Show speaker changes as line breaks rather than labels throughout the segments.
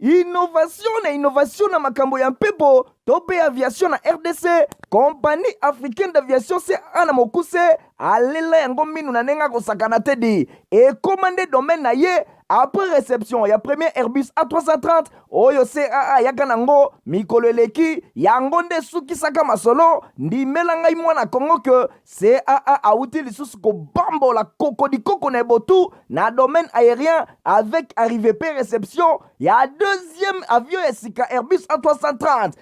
innovation na makambo ya mpepo tope aviation na RDC. Compagnie africaine d'aviation CAA na mokuse alela yango minu na nenga kosakana te di ekomande domaine na ye. Après réception, ya premier Airbus A330, oyo CAA yaka nango mikolo eleki yango nde suki saka masolo ndimela ngai mwana Kongo ke CAA auti lisusu ko bambola koko na ebotu na domaine aérien avec arrivée pe réception ya deuxième avion esika Airbus A330.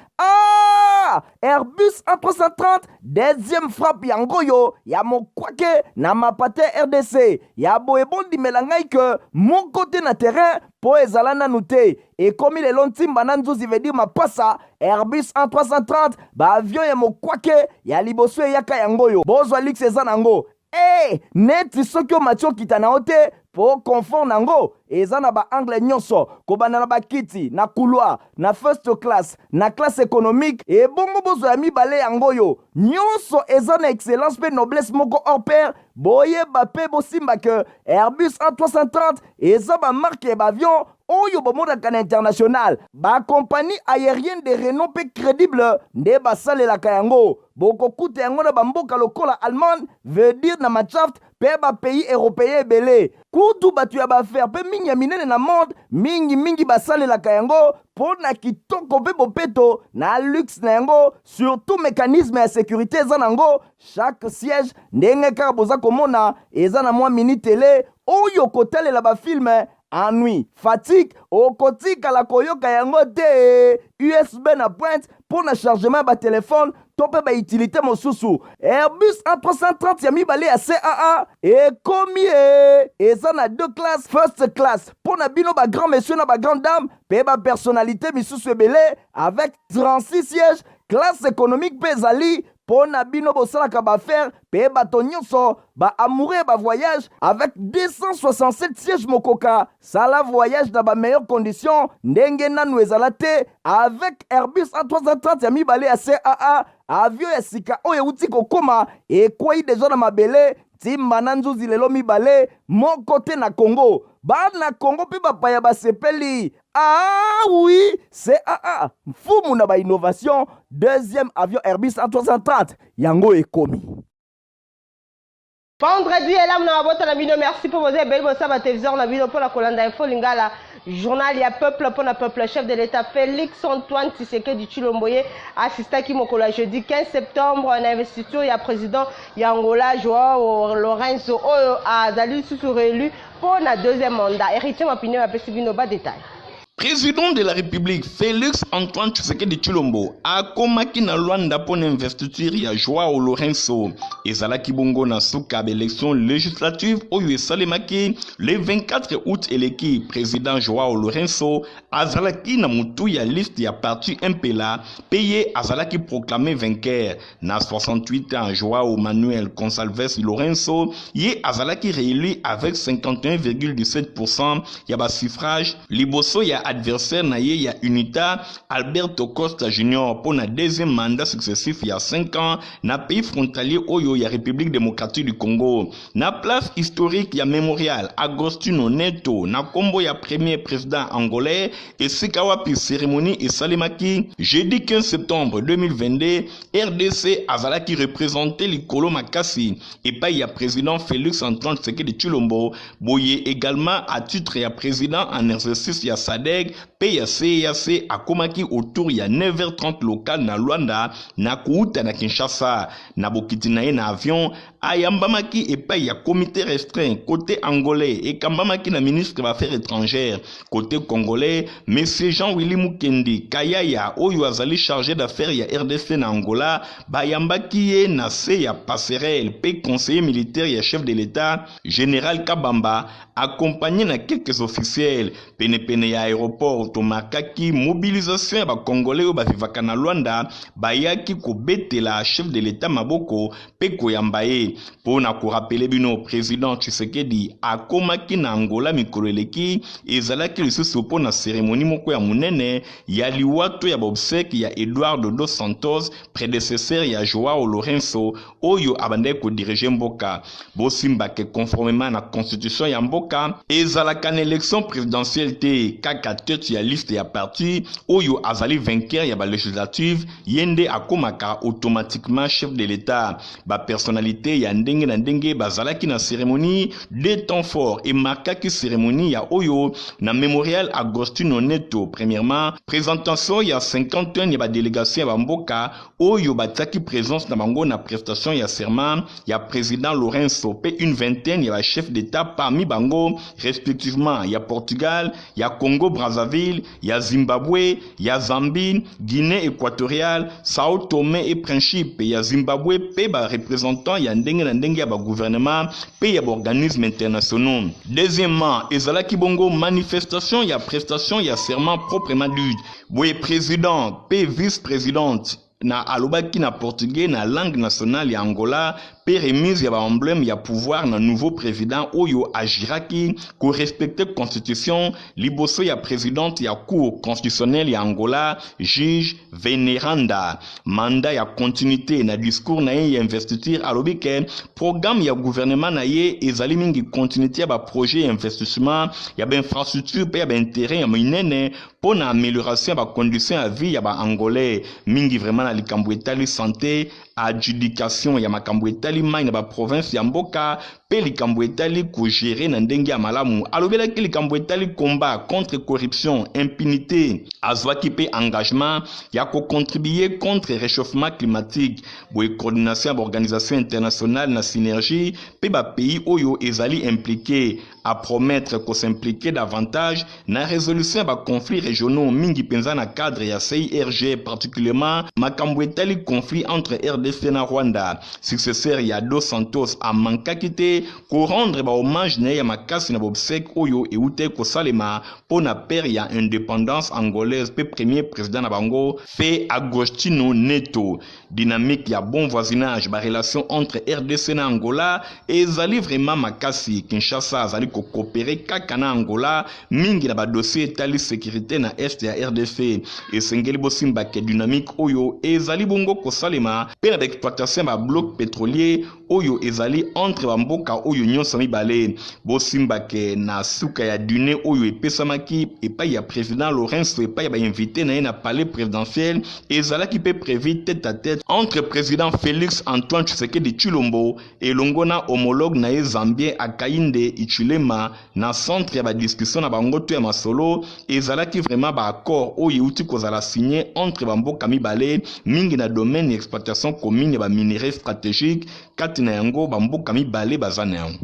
Airbus A330 deuxième frappe yango yo ya mokwake na mapate RDC ya boebondi melangai ke mon côté na terrain po ezala nanu te ekomi lelo ntimba na nzuzi veut dire mapasa Airbus A330 ba avion ya mokwake ya liboso eyaka yango yo bozwa lix eza nango neti soki omati okita na yo te po confort nango eza na baangle nyonso kobanda na bakiti na couloir na first class na classe économique ebongo bozwa ya mibale yango yo nyonso eza na excellence pe noblesse moko hors pair boyeba pe bosimba ke Airbus A330 eza bamarke ya baavion oyo bomodaka na international bakompagnie aérienne de renom pe crédible nde basalelaka yango bokokuta yango na bamboka lokola Allemagne veut dire na Machaft pe bapays européen ebele kutu bato ya baaffaire pe mingi ya minene na monde mingi basalelaka yango mpo na kitoko pe bopeto na luxe na yango surtout mécanisme ya sécurité eza nango chaque siège ndenge kaka boza komona eza na mwa mini tele oyo kotalela bafilme ennui, fatigue, okotikala koyoka yango te USB na pointe pour na chargement ba téléphone tope ba utilité mosusu Airbus A330 ya mibale ya CAA ekomi eza na deux classes first class pour na bino ba grand monsieur na ba grande dame pe ba personnalité misusu ebele avec 36 sièges classe économique pe ezali po na bino bosalaka baaffaire pe bato nyonso baamoureux ba voyage avec 267 sièges mokoka sala voyage na ba meilleures conditions ndenge nanu ezala te avec Airbus A330 ya mibale ya CAA avion ya sika oyo euti kokoma ekwei deja na mabele timba na nzuzi lelo mibale moko te na Congo bana Congo pe bapaya basepeli oui CAA mfumu na ba innovation deuxième avion Airbus A330 yango ekomi.
Vendredi, et là, merci pour vos belles la télévision, la vidéo pour la colonne info, lingala, journal, il y a peuple pour le peuple, chef de l'État, Félix Antoine Tshisekedi Tshilombo, assistant qui m'a jeudi 15 septembre, en investiture, il y a président Yangola, Joao Lorenzo, à Zali, sous réélu pour la deuxième mandat. Héritier Mapine, ma pesibino, bas détail.
Président de la République Félix Antoine Tshisekedi Tshilombo akomaki na Luanda pour investiture ya Joao Lorenzo ezalaki bongo na suka élection législative oyo esalemaki le 24 août eleki président Joao Lorenzo azalaki na mutu ya liste ya parti MPLA payé azalaki proclamé vainqueur na 68 ans. Joao Manuel Gonçalves Lorenzo ye azalaki réélu avec 51,17% ya ba suffrage liboso ya adversaire na ye ya UNITA Alberto Costa Junior pour na deuxième mandat successif il y a 5 ans na pays frontalier oyo ya République démocratique du Congo. Na place historique ya Memorial Agostino Neto na kombo ya premier président angolais et sikawapi cérémonie et salemaki jeudi 15 septembre 2022 RDC azalaki représenté likolo makasi et pas ya président Félix Antoine Tshisekedi Tshilombo boye également à titre ya président en exercice ya SADC PAC akomaki autour ya 9h30 local na Luanda na kuuta na Kinshasa na bokiti na ye na avion ayambamaki epai ya comité restreint côté angolais et kambamaki na ministre des affaires étrangères côté congolais monsieur Jean-Willy Mukendi Kayaya oyo azali chargé d'affaires ya RDC na Angola bayambaki ye na se ya passerelle pe conseiller militaire ya chef de l'État général Kabamba accompagné na quelques officiels pene ya aéroport tomakaki mobilisation ya ba congolais oyo bavivaka na Luanda bayaki kobetela chef de l'État maboko pe koyamba ye pona korapele bino président Tshisekedi akomaki na Angola mikolo eleki ezalaki lisusu pona cérémonie moko ya munene ya liwato ya obsèque ya Eduardo dos Santos prédécesseur ya Joao Lorenzo oyo abandaki kodiriger mboka bosimbake conformément na constitution ya mboka ezalaka na élection présidentielle te kaka tête ya liste ya parti oyo azali vainqueur ya ba législative yende akomaka automatiquement chef de l'État. Ba personnalité ya ndenge na ndenge bazalaki na cérémonie de temps fort et marquaki cérémonie ya oyo na mémorial Agostino Neto. Premièrement, présentation ya 50 ans ya ba délégation ya bamboka oyo bataki présence na bango na prestation ya serment ya président Lourenço pe une vingtaine ya ba chef d'État parmi bango respectivement ya Portugal, ya Congo Brazzaville, ya Zimbabwe, ya Zambie, Guinée équatoriale, Sao Tomé et Principe, ya Zimbabwe pe ba représentant ya ndenge na ndenge ya ba gouvernement pe ya ba organismes internationaux. Deuxièmement, ezalaki bongo manifestation ya prestation ya serment proprement dit. Boye président pe vice-présidente na alobaki na portugais na langue nationale ya Angola pe remise ya ba emblème ya pouvoir na nouveau président oyo agiraki ko respecter constitution liboso ya présidente ya cour constitutionnelle ya Angola juge Veneranda. Mandat ya continuité na discours na ye ya investiture alobi ke programme ya gouvernement na ye ezali mingi continuité ya ba projet ya investissement ya ba infrastructure pe ya ba intérêt ya minene pour na amélioration ya ba conditions ya vie ya ba angolais mingi vraiment na likambo etali santé adjudication ya makambo etali mai na ba province ya mboka pe likambo etali ko gérer na ndenge ya malamu alobelaki likambo etali combat contre corruption impunité azwaki pe engagement ya ko contribuer contre réchauffement climatique boye coordination ya organisation internationale na synergie pe ba pays oyo ezali impliqué à promettre ko s'impliquer davantage na résolution ba conflits régionaux mingi penza na cadre ya CIRG particulièrement makambo etali conflit entre RDC na Rwanda. Successeur ya Dos Santos a mankaki te ko rendre ba hommage na ya makasi na bobsek oyo eute ko salema pona père ya indépendance angolaise pe premier président na bango fait Agostino Neto. Dynamique ya bon voisinage ba relation entre RDC na Angola ezali vraiment makasi. Kinshasa azali ko coopérer kaka na Angola mingi na ba dossier etali sécurité na est ya RDC et sengeli bosimba ke dynamique oyo ezali bongo ko salema pe na exploitation ba bloc pétrolier oyo ezali entre bamboka oyo nyonso mibale bosimba ke na suka ya dune oyo epesamaki epai ya président Lourenço epai ya ba invité na ye na palais présidentiel ezalaki pe prévu tête à tête entre président Félix Antoine Tshisekedi Tshilombo et longona homologue na ye zambien Hakainde Hichilema na centre ya ba discussion na bango to ya masolo ezalaki vraiment ba accord oyo uti kozala signé entre bamboka mibale mingi na domaine exploitation commune ya ba minerais stratégique kati na yango bamboka mibale bazana yango.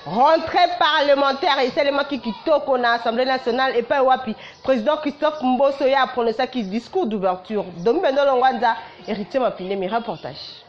Rentrée parlementaire et c'est le qui kitoko na Assemblée nationale et pas wapi président Christophe Mboso ya prononcé qui discours d'ouverture. Donc Beno Longwanza héritier Mapine mes reportages.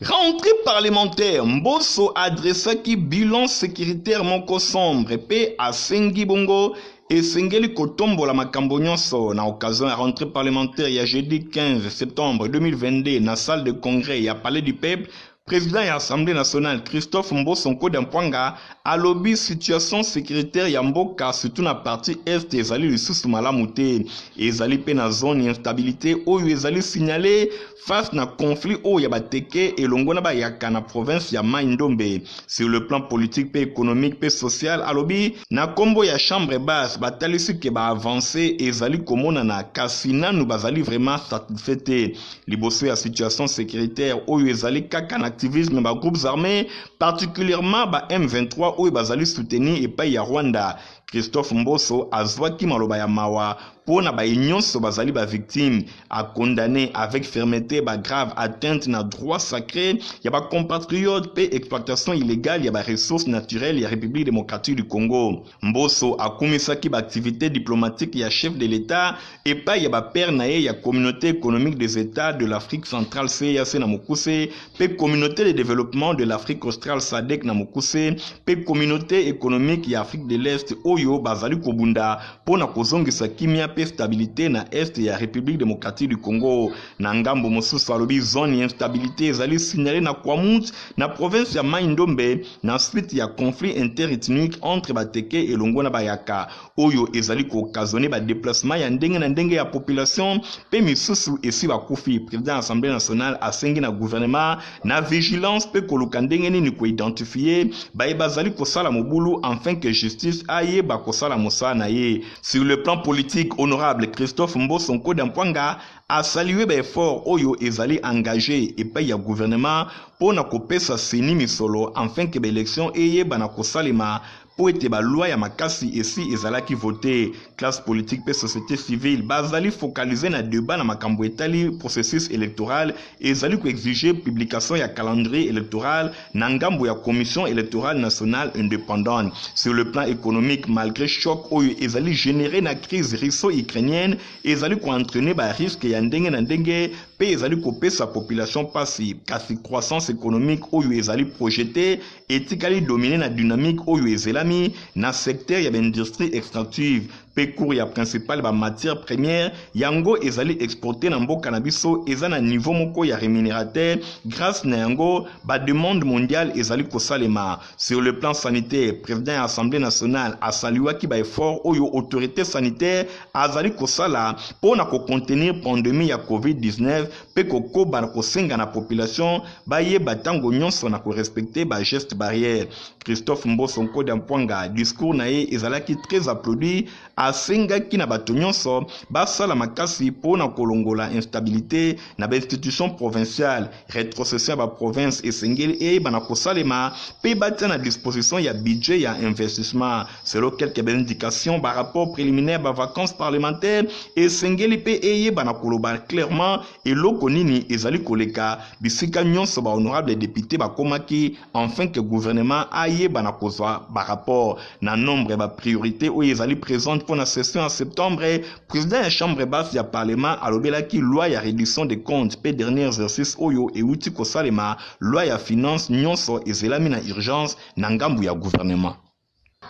Rentrée parlementaire, Mboso adressa qui bilan sécuritaire moko sombre pe a Sengi Bongo et Sengeli Kotombo la makambo nyonso na occasion ya rentrée parlementaire ya jeudi 15 septembre 2022 na salle de congrès ya palais du peuple. Président de l'Assemblée nationale Christophe Mboso Nkodempwanga a lobby situation sécuritaire ya mboka surtout na partie est ezali lisusu malamu te ezali pe na zone instabilité oyo ezali signalé face na conflit oyo ya bateke elongo na bayaka na province ya Mai-Ndombe. Sur le plan politique pe économique pe social a lobby na kombo ya chambre basse batalisi ke ba avancer ezali komona na kasi nanu bazali vraiment satisfait te liboso ya situation sécuritaire oyo ezali kaka na activisme ba groupes armés particulièrement ba M23 oyo bazali soutenir epai ya Rwanda. Christophe Mboso azwaki maloba ya mawa pona ba nyonso bazali ba victime a condamné avec fermeté ba grave atteinte na droit sacré ya ba compatriotes pe exploitation illégale ya ba ressources naturelles ya République démocratique du Congo. Mboso a komisaki ba activité diplomatique ya chef de l'État et pa ya ba père na ye ya communauté économique des États de l'Afrique centrale CEEAC na Mokuse pe communauté de développement de l'Afrique australe SADC na Mokuse pe communauté économique ya Afrique de l'Est oyo bazali kobunda pona kozongisa kimia pe stabilité na est ya République démocratique du Congo. Na ngambo mosusu alobi zone ya instabilité ezali signalé na Kwamut na province ya Mai-Ndombe na suite ya conflit interethnique entre Bateke et Longo na Bayaka oyo ezali ko occasionner ba déplacement ya ndenge na ndenge ya population pe misusu esi bakufi. Président Assemblée nationale asengi na gouvernement na vigilance pe koluka ndenge nini ko identifier bazali kosala mobulu afin que justice aye bakosala mosala na ye. Sur le plan politique, honorable Christophe Mboso Nkodampoanga a salué l'effort oyo ezali engagé et paye ya gouvernement pour na kopesa seni misolo afin que l'élection eye bana kosalema po ete ba loi ya makasi esi ezalaki voté. Classe politique pe société civile bazali focaliser na débat na makambo etali processus électoral ezali ko exiger publication ya calendrier électoral na ngambo ya commission électorale nationale indépendante. Sur le plan économique, malgré choc oyo ezali généré na crise russo-ukrainienne ezali ko entraîner ba risque ya ndenge na ndenge pe ezali ko pesa population pasi kasi croissance économique oyo ezali projeté etikali dominer na dynamique oyo ezalami na secteur ya industrie extractive pe cours ya principal ba matière première yango ezali exporté na mboka na biso eza na niveau moko ya rémunérateur grâce na yango ba demande mondiale ezali kosalema. Sur le plan sanitaire, président de l'Assemblée nationale a salué ki ba effort oyo autorité sanitaire azali kosala pour na ko contenir pandémie ya COVID-19 pe ko ba ko senga na population ba ye batango nyonso na ko respecter ba geste barrière. Christophe Mboso Nkodampoanga discours na ye ezalaki très applaudi asenga ki na bato nyonso basala makasi pona kolongola instabilité na ba institution provinciale rétrocession ba province esengeli e bana kosalema pe batia na disposition ya budget ya investissement selon quelques indications par rapport préliminaire ba vacances parlementaires esengeli pe eye bana koloba clairement et lokonini ezali koleka bisika nyonso ba honorable député ba komaki enfin que gouvernement aye bana kozwa ba rapport na nombre ba priorité o ezali présente pour la session en septembre. Président de la chambre basse du parlement alobelaki loi ya réduction des comptes pe dernier exercice oyo et outi kosalema loi ya finance nyonso ezelami na urgence na ngambu ya gouvernement.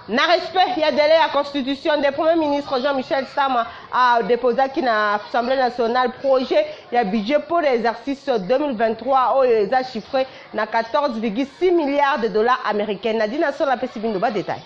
Na respect ya délai à constitution des premier ministre Jean-Michel Sama a déposé qui na Assemblée nationale projet ya budget pour l'exercice 2023 oyo eza chiffré na 14,6 milliards de dollars américains. Nadina Sola Pesibindo ba détail.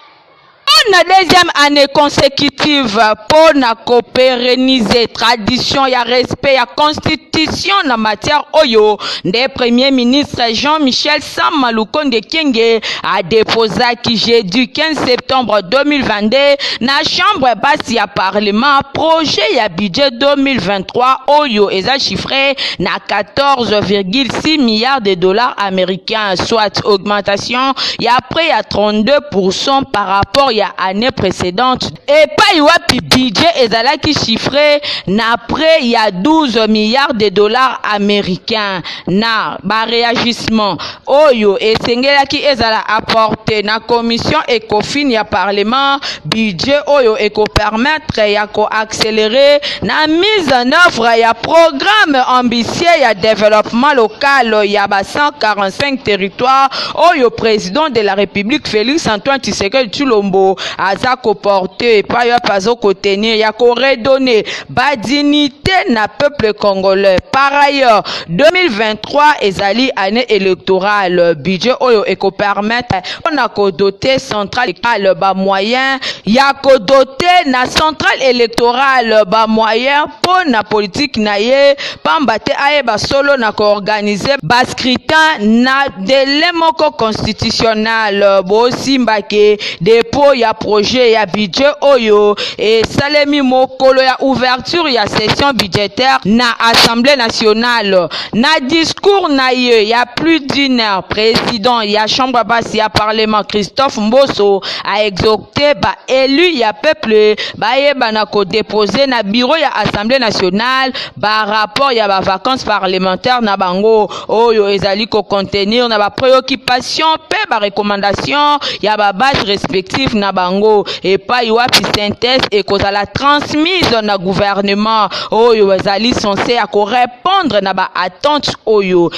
La deuxième année consécutive pour na pérenniser tradition ya respect ya constitution na matière oyo des premier ministre Jean-Michel Sama Lukonde Kyenge a déposé qui jeudi 15 septembre 2022 na chambre basse ya parlement projet ya budget 2023 oyo eza chiffré na 14,6 milliards de dollars américains, soit augmentation ya près à 32% par rapport ya année précédente. Et pas wapi budget ezalaki chiffré na près il y a 12 milliards de dollars américains. Na ba réagissement oyo esengelaki ezala apporté na commission ECOFIN ya parlement budget oyo eko permettre ya ko accélérer na mise en œuvre ya programme ambitieux ya développement local ya ba 145 territoires oyo président de la République Félix Antoine Tshisekedi Tshilombo aza ko porter pa yo pazo ko tenir ya ko redonner ba dignité na peuple congolais. Par ailleurs 2023 ezali année électorale budget oyo eko permettre on a ko doter centrale ba moyen ya ko doter na centrale électorale ba moyen pour na politique na ye pambate aye ba solo na ko organiser ba scrutin na délai moko constitutionnel bo simbake dépôt ya projet ya budget oyo et salemi mokolo ya ouverture ya session budgétaire na Assemblée nationale. Na discours na ye ya plus d'une heure, président ya chambre basse ya parlement Christophe Mboso a exhorté ba élu ya peuple ba yeba na ko déposer na bureau ya Assemblée nationale ba rapport ya ba vacances parlementaires na bango oyo ezali ko contenir na ba préoccupation pe ba recommandation ya ba base respective na bango et pas wapi synthèse et kozala transmise na gouvernement oyo ezali censé à ko répondre na ba attente oyo.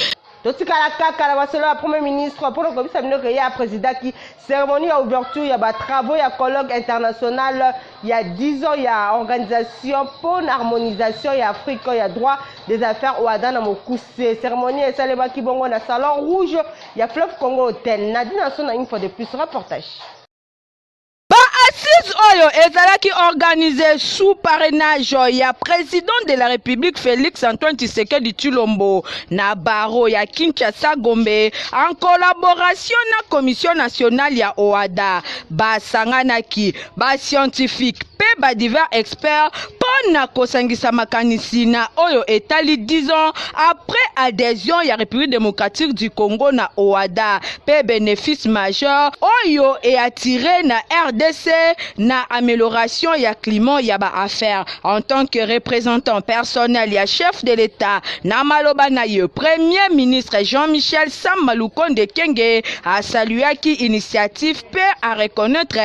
totikala kaka na basolo ya premier ministre pour kobisa bino ke ya président qui cérémonie ya ouverture ya ba travaux ya colloque international il y a 10 ans il y a organisation pour l'harmonisation ya Afrique ya droit des affaires OADA na mokuse cérémonie esaleba ki bongo na salon rouge ya Fleuve Congo Hotel Nadine Sona une fois de plus reportage.
Assise oyo ezalaki organisé sous parrainage ya président de la République Félix Antoine Tshisekedi Tshilombo na baro ya Kinshasa Gombe en collaboration na commission nationale ya OADA basanganaki ba scientifique pe ba divers experts pona kosangisa makanisi na oyo etali 10 ans après adhésion ya République démocratique du Congo na OADA pe bénéfice majeur oyo et attiré na RDC na amélioration ya climat ya ba affaire en tant que représentant personnel ya chef de l'État na maloba na ye premier ministre Jean-Michel Sama Lukonde Kenge a salué qui initiative pe à reconnaître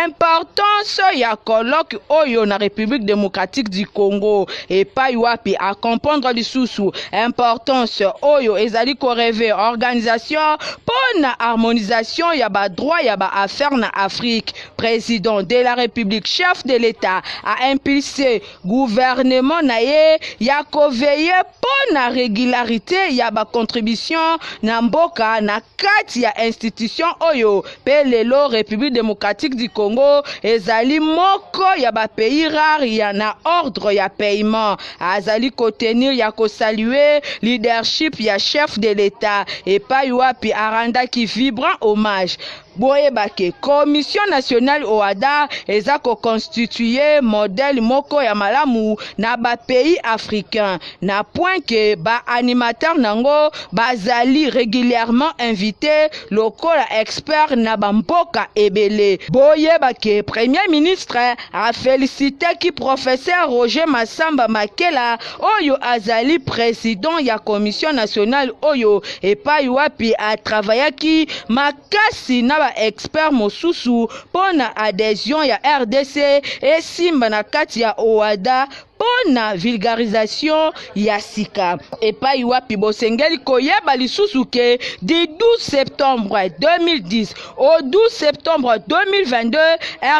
importance ya colloque oyo na République démocratique du Congo et pas wapi à comprendre lisusu importance oyo ezali ko rêver organisation pour na harmonisation ya ba droit ya ba affaire na Afrique. Président de la République, chef de l'État, a impulsé gouvernement naye ya ko veiller pour la régularité ya ba contribution na mboka na kati ya institution oyo pe lelo République démocratique du Congo ezali moko ya ba pays rare ya na ordre ya paiement azali ko tenir ya ko saluer leadership ya chef de l'État et pa yuapi aranda qui vibrant hommage boyebake commission nationale OADA eza ko constituer modèle moko ya malamu na ba pays africains na point que ba animateur nango bazali régulièrement invité lokola expert na ba mboka ebele boyebake premier ministre a félicité ki professeur Roger Massamba Makela oyo azali président ya commission nationale oyo et pa wapi a travaillé ki makasi na expert mosusu pona adhésion ya RDC et simba na kati ya OADA pona vulgarisation ya sika et pa wapi bosengeli koyeba lisusu ke du 12 septembre 2010 au 12 septembre 2022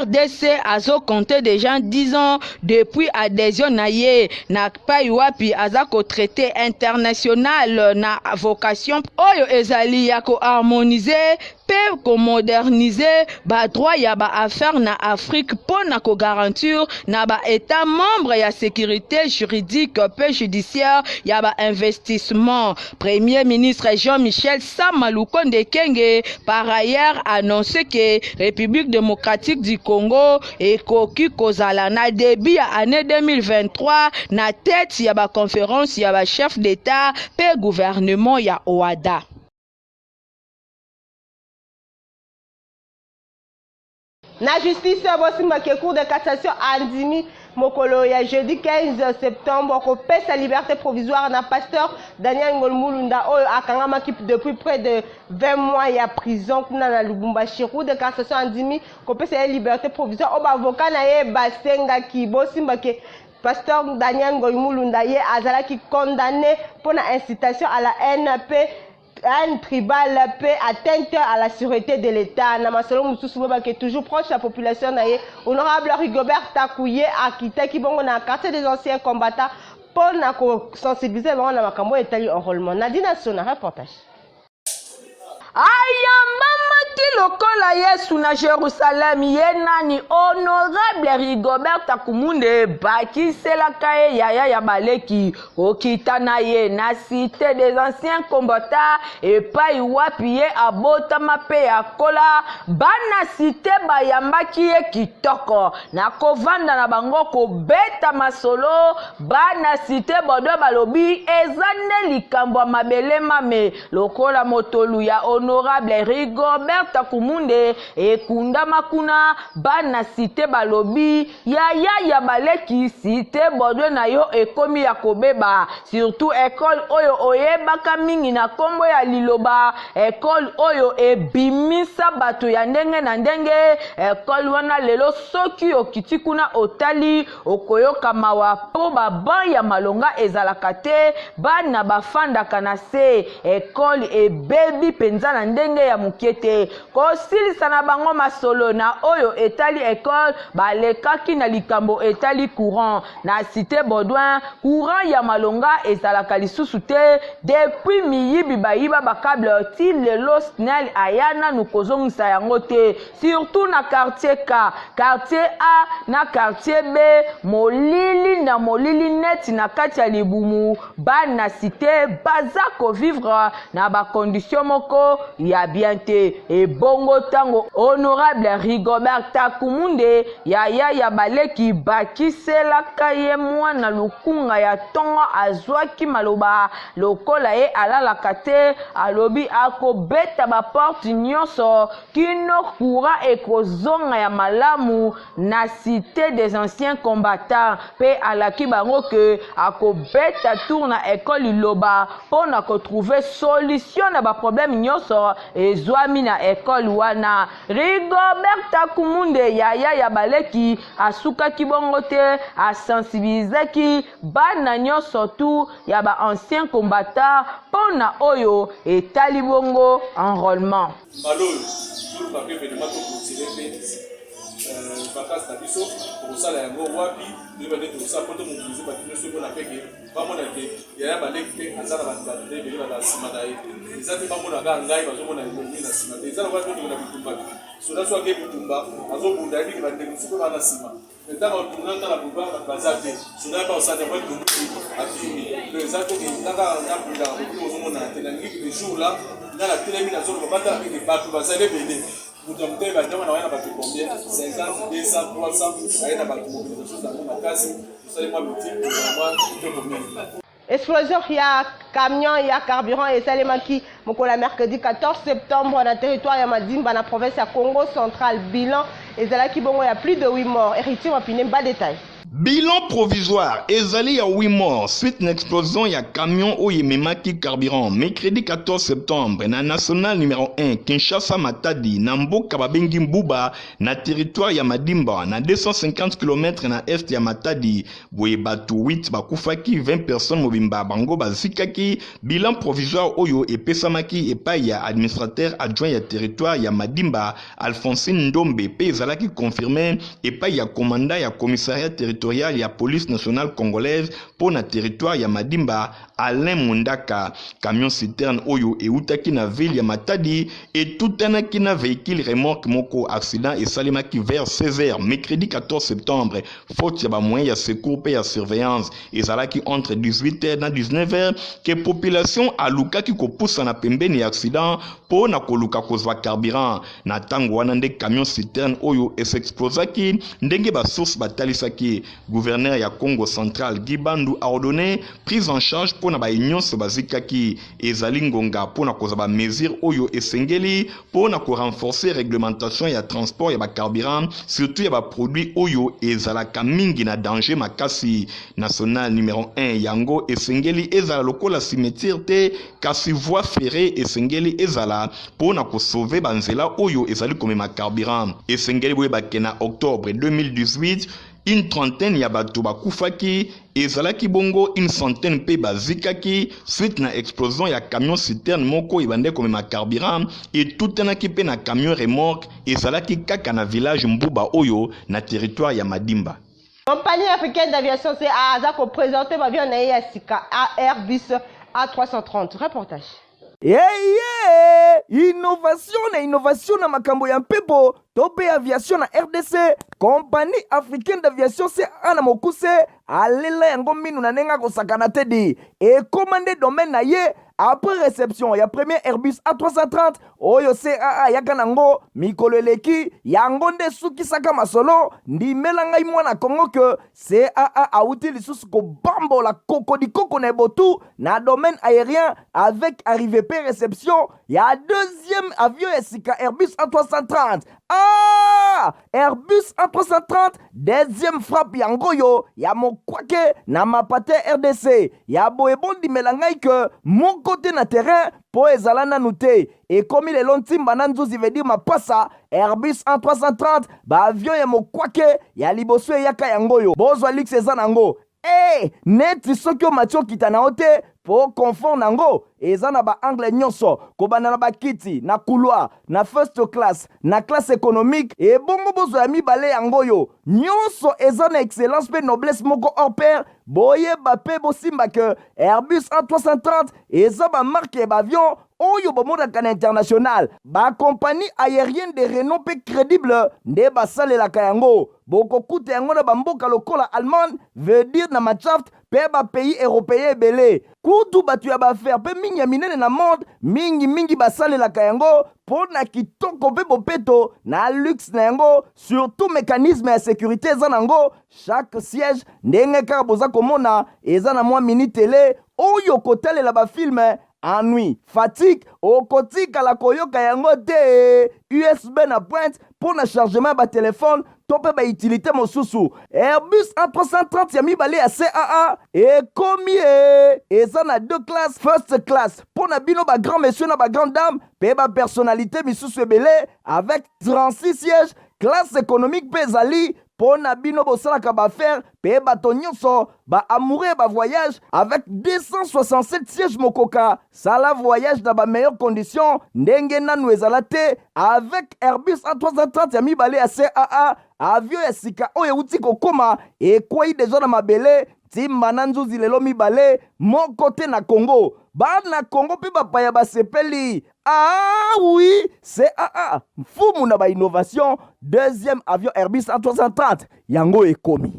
RDC azo compté déjà 10 ans depuis adhésion na ye na pa wapi azako traité international na vocation oyo ezali ya ko harmoniser ko moderniser ba droit ya ba affaire na Afrique pour na ko garantir na ba état membre ya sécurité juridique pe judiciaire ya ba investissement. Premier ministre Jean-Michel Sama Lukonde Kenge par ailleurs annoncé que République démocratique du Congo ekoki kozala na début ya année 2023 na tête ya ba conférence ya ba chef d'état pe gouvernement ya OADA.
Na justice bosimba ke cour de cassation andimi mokolo ya jeudi 15 septembre ko pesa liberté provisoire na pasteur Daniel Ngolmulunda oyo akangamaki depuis près de 20 mois ya prison kuna na Lubumbashi. Cour de cassation andimi ko pesa liberté provisoire o ba avocat na ye basenga ki bosimba ke pasteur Daniel Ngolmulunda ye azalaki condamné pour la incitation à la haine un tribal peut atteinte à la sûreté de l'État. Namasolo Moussouba qui est toujours proche de la population. Honorable Rigobert Takouye a quitté Kibongo na quartier des anciens combattants pour sensibiliser vraiment na makambo etali enrôlement. Nadine Sona reportage.
Aya mama ti lokola Yesu na Jérusalem ye nani honorable Rigobert Takumunde bakiselaka ye yaya ya baleki okita na ye na cité des anciens combattants epai wapi ye abotama pe akola bana cité bayambaki ye kitoko na kovanda na bango kobeta masolo bana cité bodo balobi ezane likambo mabele mame lokola motolu ya honorable Rigobert Rigobert Takumunde ekunda makuna bana cité balobi ya baleki cité Bordeaux na yo ekomi ya kobeba surtout école oyo oyebaka mingi na kombo ya liloba école oyo ebimisa bato ya ndenge na ndenge école wana lelo soki okiti kuna otali okoyoka mawa po baban ya malonga ezalaka te bana bafandaka na se école ebebi penza na ndenge ya mukete kosilisa na bango masolo na oyo etali école balekaki na likambo etali courant na cité Baudouin courant ya malonga ezalaka lisusu te depuis miyibi bayiba bakable ti lelo SNEL ayana nukozongisa yango te surtout na quartier K quartier A na quartier B molili na molili net na kati ya libumu bana cité baza vivre na ba condition moko ya bien te e bongo tango honorable Rigobert Takumunde ya baleki bakiselaka ye mwana lukunga ya tongo azwaki maloba lokola ye alalaka te alobi akobeta ba porte nyonso kino courant ekozonga ya malamu na cité des anciens combattants pe alaki bango ke akobeta tour na école liloba pona ko trouver solution na ba problème nyonso ezwami na école wana Rigobert Takumunde ya baleki asukaki bongo te asensibilizaki bana nyonso tu ya ba anciens combattants pona oyo etali bongo enrôlement
Malol, tout le papier de mato pour tirer vacances na biso pour ça la yango wapi de ba de ça pour mobiliser ba biso pour la peke ba mona ke ya ba lekte azala ba de be ba sima dai ezati ba mona ga ngai ba zo mona ni na sima ezala wa to na bitumba so da so ke bitumba azo bunda ni ba de biso ba na sima etaka tunanga la buba ba bazate so da ba sa de ba tumba ati le zato ki ndaka na bunda ko zo mona te na ngi de jour là na la télé mi na zo ba ta ni ba tu ba sa de bende mutamte ba ndama na wana ba combien 50 200 300 aina ba mobilisation dans ma case vous savez moi petit moi combien
explosion ya camion ya carburant et salemaki mokola mercredi 14 septembre na territoire ya Madimba na province ya Congo central bilan ezalaki bongo ya plus de 8 morts héritier mapine ba détail.
Bilan provisoire, ezali ya 8 morts suite à une explosion ya camion au Yememaki carburant. Mercredi 14 septembre, na national numéro 1, Kinshasa Matadi, na mboka babengi Mbuba, na territoire ya Madimba, na 250 km na est ya Matadi. Boye batu 8 bakufaki, 20 personnes mobimba bango bazikaki. Bilan provisoire oyo epesamaki epai ya administrateur adjoint ya territoire ya Madimba, Alphonsine Ndombe, pe ezalaki confirmé epai ya commandant ya commissariat territorial ya police nationale congolaise pour na territoire ya Madimba Alain Mundaka camion citerne oyo eutaki na ville ya Matadi et tout anaki na véhicule remorque moko accident et salimaki vers 16h mercredi 14 septembre faute ya ba moyen ya secours pe ya surveillance ezalaki entre 18h na 19h que population alukaki ko poussa na pembeni ya accident po na koluka kozwa carburant na tango wana nde camion citerne oyo explosaki ndenge ba source batalisaki gouverneur ya Congo central Guy Bandu a ordonné prise en charge pour na ba nyonso bazikaki ezali ngonga pour na kozaba mesure oyo esengeli pour na ko renforcer réglementation ya transport ya ba carburant surtout ya ba produit oyo ezalaka mingi na danger makasi national numéro 1 yango esengeli ezala lokola cimetière te kasi voie ferrée esengeli ezala pour na ko sauver banzela oyo ezali komema carburant esengeli boye bakena octobre 2018 une trentaine ya bato bakufaki ezalaki bongo une centaine pe bazikaki suite na explosion ya camion citerne moko ebande komema carburant et tout anaki pe na camion remorque ezalaki kaka na village Mbuba oyo na territoire ya Madimba.
Compagnie africaine d'aviation CA Azako présenté avion na Sika Airbus A330 reportage.
Innovation na makambo ya mpepo tope aviation na RDC compagnie africaine d'aviation CA na mokuse alela yango minu na nenga kosakana tedi e commandé domaine na ye après réception ya premier Airbus A330 oyo CAA yaka nango mikolo eleki yango nde sukisaka masolo ndimela ngai mwana Kongo ke CAA auti lisusu kobambola kokodikoko na ebotu na domaine aérien avec arrivée pe réception ya deuxième avion ya sika Airbus A330. Airbus A330 deuxième frappe yango yo ya mokwake na mapate RDC ya boyebondi melangai ke mon côté na terrain po ezala nanu te ekomi lelo ntimba na nzuzi veut dire mapasa Airbus A330 ba avion ya mokwake ya liboso eyaka yango yo bozwa lix eza nango neti soki omati okita na yo te po confort nango eza na baangle nyonso kobanda na bakiti na couloir na first class na classe économique ebongo bozwa ya mibale yango yo nyonso eza na excellence mpe noblesse moko hors pair boyeba mpe bosimba ke Airbus A330 eza bamarke ya baavion oyo bomondaka na international bakompagnie aérienne de renom mpe crédible nde basalelaka yango bokokuta yango na bamboka lokola Allemagne veut dire na Machaft mpe bapays européen ebele kutu bato ya baaffaire mpe mingi ya minene na monde mingi basalelaka yango mpo na kitoko mpe bopeto na luxe na yango surtout mécanisme ya sécurité eza nango chaque siège ndenge kaka boza komona eza na mwa mini tele oyo kotalela bafilme ennui, fatigue, okotikala koyoka yango te USB na pointe pour na chargement ba téléphone tope ba utilité mosusu Airbus A330 ya mibale ya CAA ekomi eza na deux classes first class pour na bino ba grand monsieur na ba grande dame pe ba personnalité misusu ebele avec 36 sièges classe économique pe ezali pour na bino bosalaka baaffaire pe bato nyonso baamoureux ba voyage avec 267 sièges mokoka sala voyage na ba meilleures conditions ndenge nanu ezala te avec Airbus A330 ya mibale ya CAA avion ya sika oyo euti kokoma ekwei deja na mabele ntimba na nzuzi lelo mibale moko te na Congo bana Congo mpe bapaya basepeli oui CAA mfumu na bainnovation deuxième avion Airbus A330 yango ekomi.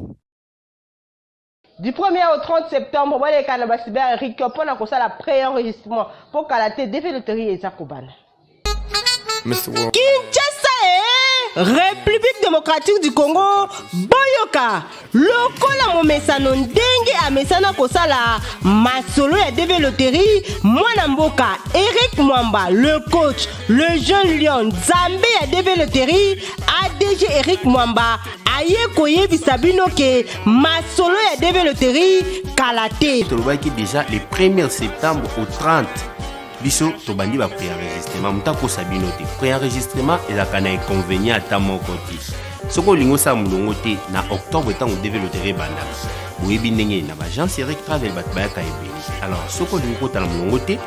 Du 1er au 30 septembre, moi les Canabasiber Eric pour la console pré-enregistrement pour Kalaté développerie et Zakobana. Kinshasa République démocratique du Congo boyoka lokola momesano ndenge amesana kosala masolo ya développerie mwana mboka Eric Mwamba le coach le jeune lion Nzambe ya développerie ADG Eric Mwamba aye koyebisa bino ke masolo ya développerie Kalaté
tolobaki déjà le 1er septembre au 30 biso tobandi ba préenregistrement mutako sabino te préenregistrement ezaka na inconvénient ata moko te soko lingo sa mulongo te na octobre tango développerie banda boyebi ndenge na bagence Eric Travel bat bayaka ebeli alors soko lingo ta na mulongo te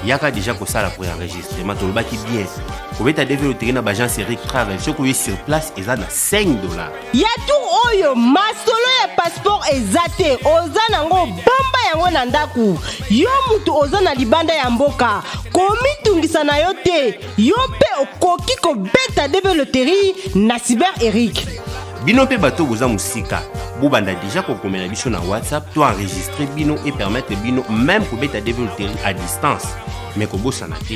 yaka déjà kosala préenregistrement tolobaki bien kobeta développerie na bagence Eric Travel soko ye sur place eza na $5
ya tour oyo masolo ya passeport ezate oza nango bomba yango na ndaku yo mutu oza na libanda ya mboka komitungisa na yo te yo mpe okoki kobeta développerie na Cyber Eric
bino mpe bato boza musika bobanda déjà kokomela biso na WhatsApp to enregistrer bino et permettre bino même kobeta développerie à distance mais kobosana te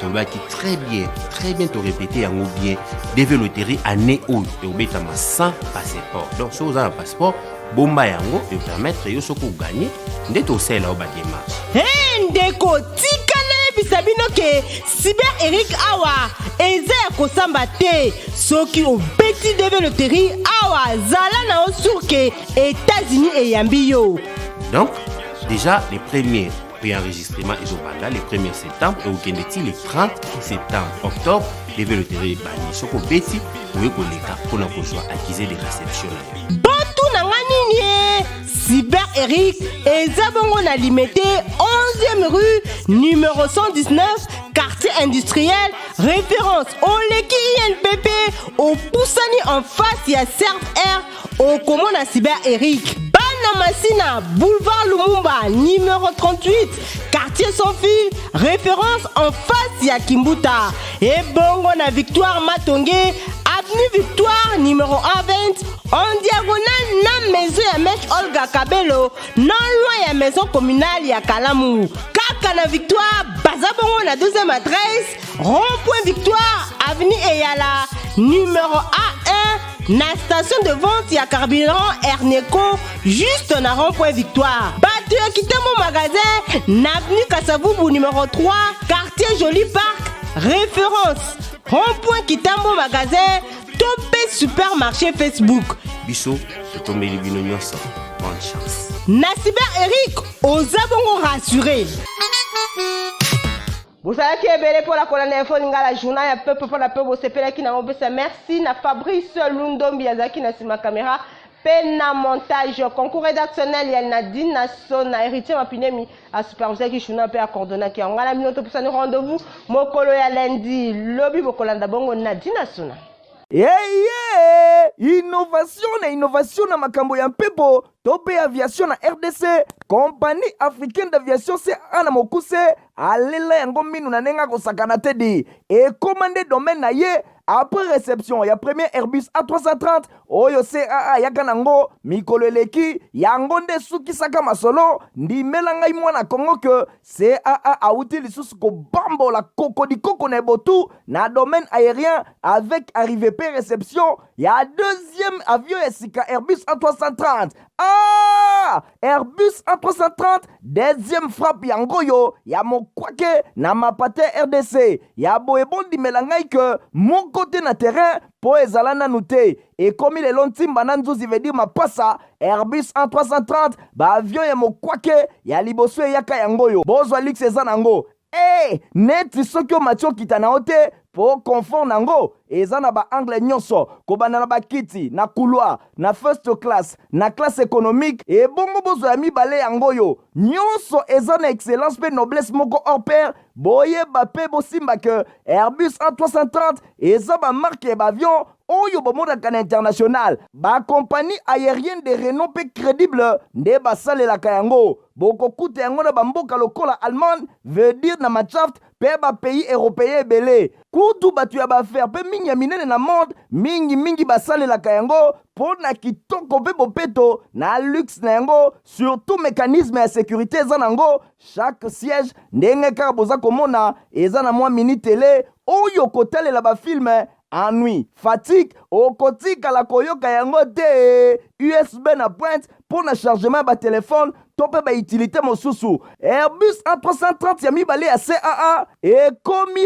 tolobaki très bien to répéter yango bien développerie année oyo eobetama sans passeport donc so oza na passeport bomba yango e permettre yo soko gagner nde tosala ba démarche
ndeko tika na yebisa bino ke Cyber Eric awa eza ya kosamba te soki obeti développerie awa zala na yo sur ke États-Unis eyambi yo
donc déjà les premiers préenregistrement ezobanda le 1er septembre et okendeti le 30 septembre octobre développerie bani soko beti oye koleka mpona kozwa accusé de réception
botu na nganini Cyber Eric eza bongo na limité 11e rue numéro 119 quartier industriel référence Oleki INPP au Poussani en face ya Serve Air au Komona Cyber Eric Masina, boulevard Lumumba, numéro 38, quartier sans fil, référence en face ya Kimbuta. Et bongo na Victoire Matongé, avenue Victoire, numéro 120, en diagonale na maison ya Mèche Olga Kabelo, non loin ya maison communale ya Kalamu. kaka na victoire baza bongo na 12e adresse rond-point victoire avenue Eyala numéro A1 na station de vente ya carburant Erneco juste na rond-point victoire. Bato ya Kitambo magasin na avenue Kasavubu numéro 3 quartier Joli Park référence rond-point Kitambo magasin topé supermarché Facebook.
Biso totombeli bino nyonso. Bonne chance.
Na cyber Eric oza bongo rassuré. Bozalaki ebele pour la colonne info lingala journal ya peuple pour la peuple bosepelaki na ngopesa merci na Fabrice Lundombi azaki na sima caméra pe na montage concours rédactionnel ya Nadine Nassona héritier mapinemi a supervisaki journal pe a coordonnaki ngala minoto pusani rendez-vous mokolo ya lundi lobi bokolanda bongo Nadine Nassona.
Innovation na makambo ya mpepo tope aviation na RDC compagnie africaine d'aviation CA na mokuse alela yango minu na nenga kosakana te di et commandé domaine na ye après réception ya premier Airbus A330 oyo CAA yaka nango mikolo eleki yango nde sukisaka masolo ndimela ngai mwana Kongo ke CAA auti lisusu kobambola koko na ebotu na domaine aérien avec arrivée pe réception ya deuxième avion ya sika Airbus A330. Airbus A330 deuxième frappe yango yo ya mokwake na mapate RDC ya boyebondi melangai ke mon côté na terrain po ezala nanu te ekomi lelo ntimba na nzuzi veut dire mapasa Airbus A330 ba avion ya mokwake ya liboso eyaka yango yo bozwa lix eza nango neti soki omati okita na yo te po confort nango eza na ba-angle nyonso kobanda na bakiti na couloir na first class na classe économique ebongo bozwa ya mibale yango yo nyonso eza na excellence pe noblesse moko hors pair boyeba pe bosimba ke Airbus A330 eza bamarke ya baavion oyo bomodaka na international bakompagnie aérienne de renom pe crédible nde basalelaka yango bokokuta yango na bamboka lokola Allemagne veut dire na Machaft pe bapays européen ebele kutu bato ya baaffaire pe mingi ya minene na monde mingi basalelaka yango mpo na kitoko pe bopeto na luxe na yango surtout mécanisme ya sécurité eza nango chaque siège ndenge kaka boza komona eza na mwa mini télé oyo kotalela bafilme ennui fatigue okotikala koyoka yango te USB na pointe pour na chargement ba téléphone to pe ba utilité mosusu Airbus A330 ya mibale ya CAA ekomi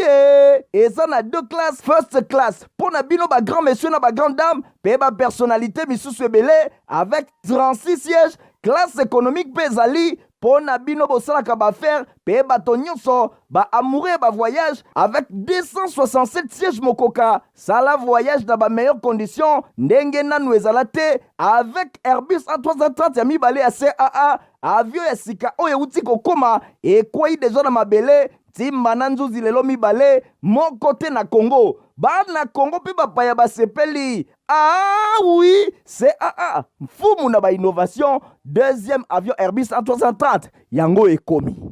eza na deux classes first class pour na bino ba grand monsieur na ba grande dame pe ba personnalité misusu ebele avec 36 sièges classe économique pe ezali po na bino bosalaka baaffaire pe bato nyonso baamoureux ba voyage avec 267 sièges mokoka sala voyage na ba meilleures conditions ndenge nanu ezala te avec Airbus A330 ya mibale ya CAA avion ya sika oyo euti kokoma ekwei deja na mabele timba na nzuzi lelo mibale moko te na Congo bana Congo pe bapaya basepeli oui CAA mfumu na ba innovation deuxième avion Airbus A330 yango ekomi